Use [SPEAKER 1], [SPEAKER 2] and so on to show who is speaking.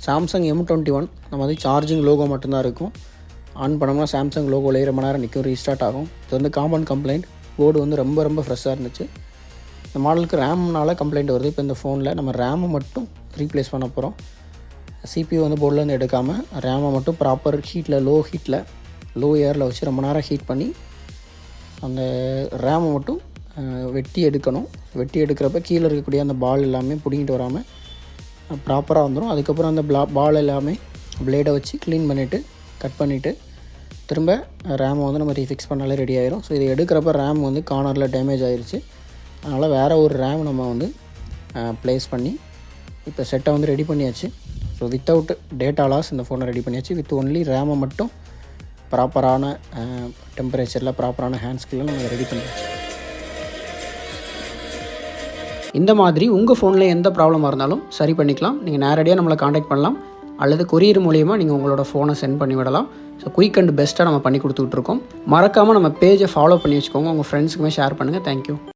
[SPEAKER 1] Samsung M21 நம்ம வந்து charging logo மட்டும்தான் இருக்கும். ஆன் பண்ணோம்னா சாம்சங் லோகோலேயே ரொம்ப நேரம் நிற்கும், ரீஸ்டார்ட் ஆகும். இது வந்து காமன் கம்ப்ளைண்ட். போர்டு வந்து ரொம்ப ஃப்ரெஷ்ஷாக இருந்துச்சு. இந்த மாடலுக்கு ரேம்னால கம்ப்ளைண்ட் வருது. இப்போ இந்த ஃபோனில் நம்ம ரேமை மட்டும் ரீப்ளேஸ் பண்ண போகிறோம். CPU வந்து போர்ட்லேருந்து எடுக்காமல் ரேமை மட்டும் ப்ராப்பர் ஹீட்டில் லோ ஏரில் வச்சு ரொம்ப நேரம் ஹீட் பண்ணி அந்த ரேமை மட்டும் வெட்டி எடுக்கணும். வெட்டி எடுக்கிறப்ப கீழே இருக்கக்கூடிய அந்த பால் எல்லாமே பிடிங்கிட்டு வராமல் ப்ராப்பராக வந்துடும். அதுக்கப்புறம் அந்த பால் எல்லாமே பிளேடை வச்சு க்ளீன் பண்ணிவிட்டு கட் பண்ணிவிட்டு திரும்ப ரேமை வந்து நம்ம ரீஃபிக்ஸ் பண்ணாலே ரெடி ஆயிரும். ஸோ இதை எடுக்கிறப்ப ரேம் வந்து கார்னரில் டேமேஜ் ஆகிருச்சு. அதனால் வேறு ஒரு ரேம் நம்ம வந்து ப்ளேஸ் பண்ணி இப்போ செட்டை வந்து ரெடி பண்ணியாச்சு. ஸோ வித்தவுட் டேட்டா லாஸ் இந்த ஃபோனை ரெடி பண்ணியாச்சு. வித் ஒன்லி ரேமை மட்டும் ப்ராப்பரான டெம்பரேச்சரில் ப்ராப்பரான ஹேண்ட்ஸ்கில் நம்ம ரெடி பண்ணியாச்சு. இந்த மாதிரி உங்கள் ஃபோனில் எந்த ப்ராப்ளமாக இருந்தாலும் சரி பண்ணிக்கலாம். நீங்கள் நேரடியாக நம்மளை காண்டாக்ட் பண்ணலாம், அல்லது கொரியர் மூலியமாக நீங்கள் உங்களோட ஃபோனை சென்ட் பண்ணி விடலாம். ஸோ குயிக் அண்ட் பெஸ்ட்டாக நம்ம பண்ணி கொடுத்துட்ருக்கோம். மறக்காமல் நம்ம பேஜை ஃபாலோ பண்ணி வச்சுக்கோங்க. உங்கள் ஃப்ரெண்ட்ஸுக்குமே ஷேர் பண்ணுங்கள். தேங்க்யூ.